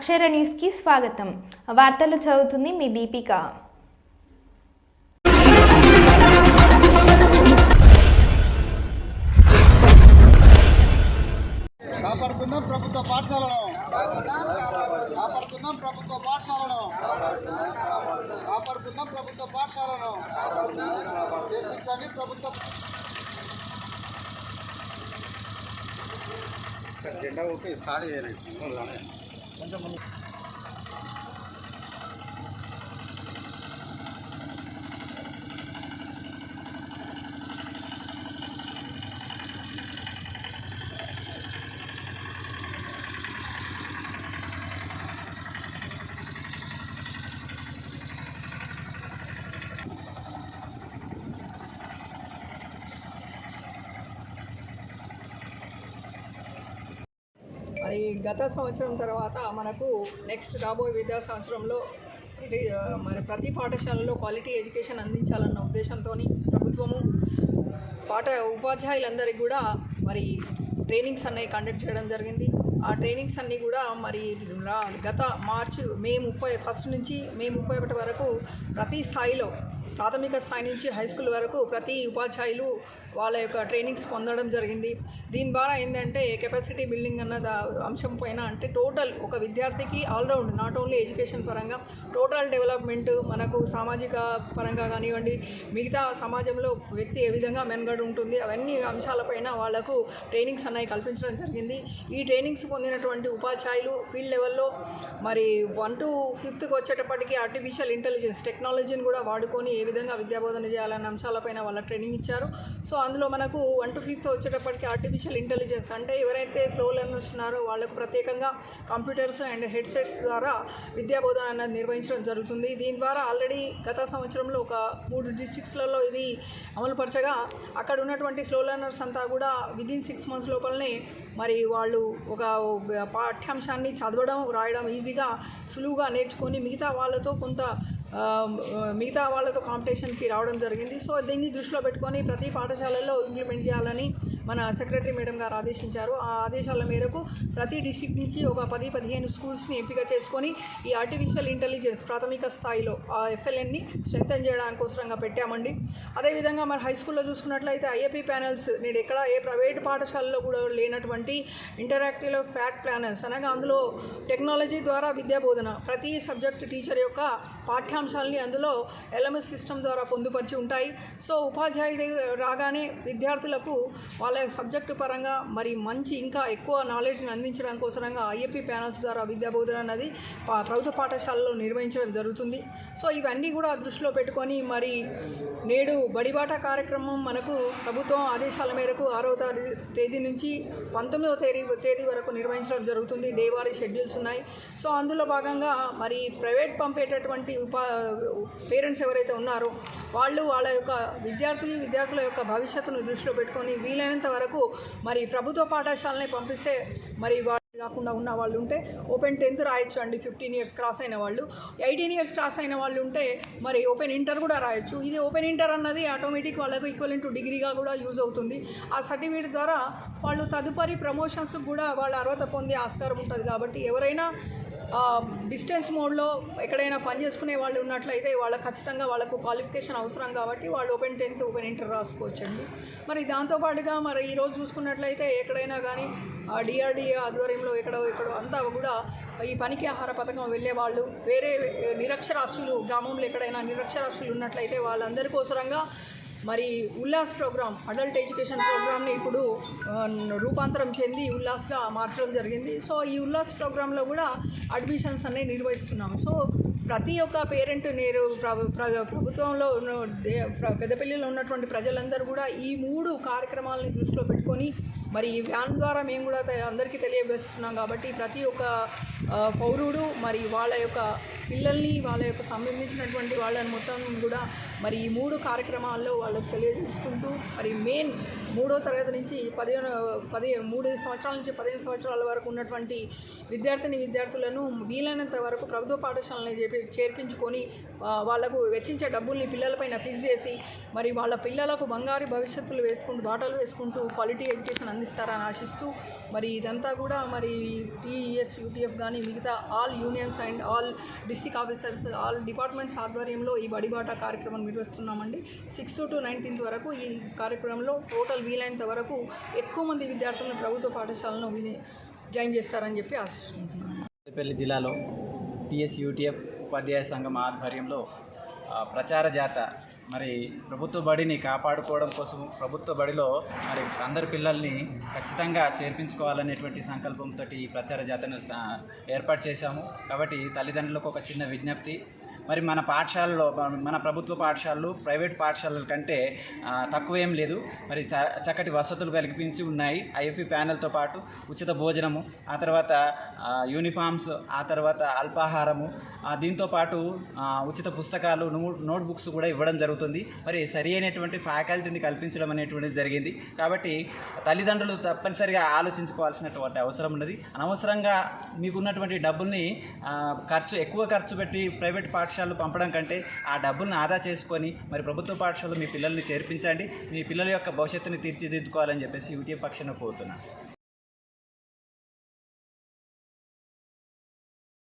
అక్షర న్యూస్కి స్వాగతం. వార్తలు చదువుతుంది మీ దీపిక. కాపాడుకుందాం ప్రభుత్వ పాఠశాలను, కాపాడుకుందాం ప్రభుత్వ పాఠశాలను, కాపాడుకుందాం ప్రభుత్వ పాఠశాలను చేర్పించండి ప్రభుత్వ. జెండా ఊపి స్టార్ట్ చేయాలి కొంచెం. మరి గత సంవత్సరం తర్వాత మనకు నెక్స్ట్ రాబోయే విద్యా సంవత్సరంలో మరి ప్రతి పాఠశాలలో క్వాలిటీ ఎడ్యుకేషన్ అందించాలన్న ఉద్దేశంతో ప్రభుత్వము ఉపాధ్యాయులందరికీ కూడా మరి ట్రైనింగ్స్ అనేవి కండక్ట్ చేయడం జరిగింది. ఆ ట్రైనింగ్స్ అన్నీ కూడా మరి గత మే 31 నుంచి మే 31 వరకు ప్రతి స్థాయిలో ప్రాథమిక స్థాయి నుంచి హై స్కూల్ వరకు ప్రతి ఉపాధ్యాయులు వాళ్ళ యొక్క ట్రైనింగ్స్ పొందడం జరిగింది. దీని ద్వారా ఏంటంటే కెపాసిటీ బిల్డింగ్ అన్న అంశం పైన అంటే టోటల్ ఒక విద్యార్థికి ఆల్రౌండ్ నాట్ ఓన్లీ ఎడ్యుకేషన్ పరంగా టోటల్ డెవలప్మెంట్ మనకు సామాజిక పరంగా కానివ్వండి, మిగతా సమాజంలో వ్యక్తి ఏ విధంగా మెనగడు ఉంటుంది, అవన్నీ అంశాలపైన వాళ్లకు ట్రైనింగ్స్ అనేవి కల్పించడం జరిగింది. ఈ ట్రైనింగ్స్ పొందినటువంటి ఉపాధ్యాయులు ఫీల్డ్ లెవెల్లో మరి 1 to 5th వచ్చేటప్పటికి ఆర్టిఫిషియల్ ఇంటెలిజెన్స్ టెక్నాలజీని కూడా వాడుకొని ఏ విధంగా విద్యాబోధన చేయాలన్న అంశాలపైన వాళ్ళ ట్రైనింగ్ ఇచ్చారు. సో అందులో మనకు 1 to 5th వచ్చేటప్పటికి ఆర్టిఫిషియల్ ఇంటెలిజెన్స్ అంటే ఎవరైతే స్లో లెర్నర్స్ ఉన్నారో వాళ్ళకు ప్రత్యేకంగా కంప్యూటర్స్ అండ్ హెడ్సెట్స్ ద్వారా విద్యాబోధన అనేది నిర్వహించడం జరుగుతుంది. దీని ద్వారా ఆల్రెడీ గత సంవత్సరంలో ఒక 3 డిస్ట్రిక్ట్స్లలో ఇది అమలుపరచగా అక్కడ ఉన్నటువంటి స్లో లెర్నర్స్ అంతా కూడా విదిన్ 6 months లోపలనే మరి వాళ్ళు ఒక పాఠ్యాంశాన్ని చదవడం రాయడం ఈజీగా సులువుగా నేర్చుకొని మిగతా వాళ్ళతో కాంపిటీషన్కి రావడం జరిగింది. సో దీన్ని దృష్టిలో పెట్టుకొని ప్రతి పాఠశాలలో ఇంప్లిమెంట్ చేయాలని మన సెక్రటరీ మేడం గారు ఆదేశించారు. ఆ ఆదేశాల మేరకు ప్రతి డిస్ట్రిక్ట్ నుంచి ఒక 10-15 స్కూల్స్ని ఎంపిక చేసుకొని ఈ ఆర్టిఫిషియల్ ఇంటెలిజెన్స్ ప్రాథమిక స్థాయిలో ఆ ఎఫ్ఎల్ఎన్ని స్ట్రెంథెన్ చేయడానికోసరంగా పెట్టామండి. అదేవిధంగా మరి హై స్కూల్లో చూసుకున్నట్లయితే ఐఏపీ ప్యానల్స్ నేను ఎక్కడ ఏ ప్రైవేట్ పాఠశాలలో కూడా లేనటువంటి ఇంటరాక్టివ్ ఫ్యాట్ ప్లానర్స్ అనగా అందులో టెక్నాలజీ ద్వారా విద్యాబోధన ప్రతి సబ్జెక్ట్ టీచర్ యొక్క పాఠ్యాంశాలని అందులో ఎల్ఎంఎస్ సిస్టమ్ ద్వారా పొందుపరిచి ఉంటాయి. సో ఉపాధ్యాయుడు రాగానే విద్యార్థులకు వాళ్ళ సబ్జెక్టు పరంగా మరి మంచి ఇంకా ఎక్కువ నాలెడ్జ్ని అందించడం కోసంగా ఐఏపీ ప్యానల్స్ ద్వారా విద్యాబోధన అన్నది ప్రభుత్వ పాఠశాలలో నిర్వహించడం జరుగుతుంది. సో ఇవన్నీ కూడా దృష్టిలో పెట్టుకొని మరి నేడు బడిబాట కార్యక్రమం మనకు ప్రభుత్వం ఆదేశాల మేరకు 6వ తేదీ నుంచి 19వ తేదీ వరకు నిర్వహించడం జరుగుతుంది. డేవారీ షెడ్యూల్స్ ఉన్నాయి. సో అందులో భాగంగా మరి ప్రైవేట్ పంపేటటువంటి పేరెంట్స్ ఎవరైతే ఉన్నారో వాళ్ళు వాళ్ళ యొక్క విద్యార్థుల యొక్క భవిష్యత్తును దృష్టిలో పెట్టుకొని వీలైనంత వరకు మరి ప్రభుత్వ పాఠశాలని పంపిస్తే మరి వాళ్ళు కాకుండా ఉన్న వాళ్ళు ఉంటే ఓపెన్ 10th రాయొచ్చు అండి. 15 years క్రాస్ అయిన వాళ్ళు, 18 years క్రాస్ అయిన వాళ్ళు ఉంటే మరి ఓపెన్ ఇంటర్ కూడా రాయొచ్చు. ఇది ఓపెన్ ఇంటర్ అన్నది ఆటోమేటిక్ వాళ్ళకు ఈక్వలెంట్ టు డిగ్రీగా కూడా యూజ్ అవుతుంది. ఆ సర్టిఫికేట్ ద్వారా వాళ్ళు తదుపరి ప్రమోషన్స్ కూడా వాళ్ళ అర్హత పొందే ఆస్కారం ఉంటుంది. కాబట్టి ఎవరైనా డిస్టెన్స్ మోడ్లో ఎక్కడైనా పని చేసుకునే వాళ్ళు ఉన్నట్లయితే వాళ్ళకి ఖచ్చితంగా వాళ్ళకు క్వాలిఫికేషన్ అవసరం కాబట్టి వాళ్ళు ఓపెన్ 10th ఓపెన్ ఇంటర్ రాసుకోవచ్చండి. మరి దాంతోపాటుగా మరి ఈరోజు చూసుకున్నట్లయితే ఎక్కడైనా కానీ డిఆర్డిఏ ఆధ్వర్యంలో ఎక్కడో అంతా కూడా ఈ పనికి ఆహార పథకం వెళ్ళే వాళ్ళు వేరే నిరక్షరాస్యులు గ్రామంలో ఎక్కడైనా నిరక్షరాస్యులు ఉన్నట్లయితే వాళ్ళందరి కోసరంగా మరి ఉల్లాస్ ప్రోగ్రామ్ అడల్ట్ ఎడ్యుకేషన్ ప్రోగ్రామ్ని ఇప్పుడు రూపాంతరం చెంది ఉల్లాస్గా మార్చడం జరిగింది. సో ఈ ఉల్లాస్ ప్రోగ్రాంలో కూడా అడ్మిషన్స్ అనేవి నిర్వహిస్తున్నాం. సో ప్రతి ఒక్క పేరెంట్ నేను ప్రభుత్వంలో పెద్దపల్లిలో ఉన్నటువంటి ప్రజలందరూ కూడా ఈ 3 కార్యక్రమాలని దృష్టిలో పెట్టుకొని మరి ఈ వ్యాన్ ద్వారా మేము కూడా అందరికీ తెలియజేస్తున్నాం. కాబట్టి ప్రతి ఒక్క పౌరుడు మరి వాళ్ళ యొక్క పిల్లల్ని వాళ్ళ యొక్క సంబంధించినటువంటి వాళ్ళని మొత్తం కూడా మరి ఈ 3 కార్యక్రమాల్లో వాళ్ళకు తెలియజేసుకుంటూ మరి మెయిన్ 3వ తరగతి నుంచి 3 సంవత్సరాల నుంచి 15 సంవత్సరాల వరకు ఉన్నటువంటి విద్యార్థులను వీలైనంత వరకు ప్రభుత్వ పాఠశాలని చేర్పించుకొని వాళ్లకు వెచ్చించే డబ్బుల్ని పిల్లలపైన ఫిక్స్ చేసి మరి వాళ్ళ పిల్లలకు బంగారు భవిష్యత్తులు బాటలు వేసుకుంటూ క్వాలిటీ ఎడ్యుకేషన్ అందిస్తారని ఆశిస్తూ మరి ఇదంతా కూడా మరి టీఈఎస్ యూటీఎఫ్ కానీ మిగతా all unions and all district officers all departments ఆధ్వర్యంలో ఈ బడిబాట కార్యక్రమం నిర్వహిస్తున్నామండి. 6th to 19th వరకు ఈ కార్యక్రమంలో టోటల్ వీలైనంత వరకు ఎక్కువ మంది విద్యార్థులను ప్రభుత్వ పాఠశాలను జాయిన్ చేస్తారని చెప్పి ఆశిస్తున్నాను. పెళ్లి జిల్లాలో టీఎస్యూటీఎఫ్ ఉపాధ్యాయ సంఘం ఆధ్వర్యంలో ప్రచార జాత మరి ప్రభుత్వ బడిని కాపాడుకోవడం కోసం ప్రభుత్వ బడిలో మరి అందరి పిల్లల్ని ఖచ్చితంగా చేర్పించుకోవాలనేటువంటి సంకల్పంతో ఈ ప్రచార జాతను ఏర్పాటు చేశాము. కాబట్టి తల్లిదండ్రులకు ఒక చిన్న విజ్ఞప్తి, మరి మన పాఠశాలలో మన ప్రభుత్వ పాఠశాలలు ప్రైవేట్ పాఠశాలల కంటే తక్కువేం లేదు. మరి చక్కటి వసతులు కల్పించి ఉన్నాయి. ఐఎఫ్ఈ ప్యానెల్తో పాటు ఉచిత భోజనము, ఆ తర్వాత యూనిఫామ్స్, ఆ తర్వాత అల్పాహారము, దీంతోపాటు ఉచిత పుస్తకాలు, నోట్బుక్స్ కూడా ఇవ్వడం జరుగుతుంది. మరి సరి అయినటువంటి ఫ్యాకల్టీని కల్పించడం అనేటువంటిది జరిగింది. కాబట్టి తల్లిదండ్రులు తప్పనిసరిగా ఆలోచించుకోవాల్సినటువంటి అవసరం ఉన్నది. అనవసరంగా మీకున్నటువంటి డబ్బుల్ని ఎక్కువ ఖర్చు పెట్టి ప్రైవేట్ పాఠశాలలు పంపడం కంటే ఆ డబ్బులను ఆదా చేసుకొని మరి ప్రభుత్వ పాఠశాలలో మీ పిల్లల్ని చేర్పించండి. మీ పిల్లల యొక్క భవిష్యత్తుని తీర్చిదిద్దుకోవాలని చెప్పేసి యూటీఎఫ్ పక్షాన కోరుతున్నాను.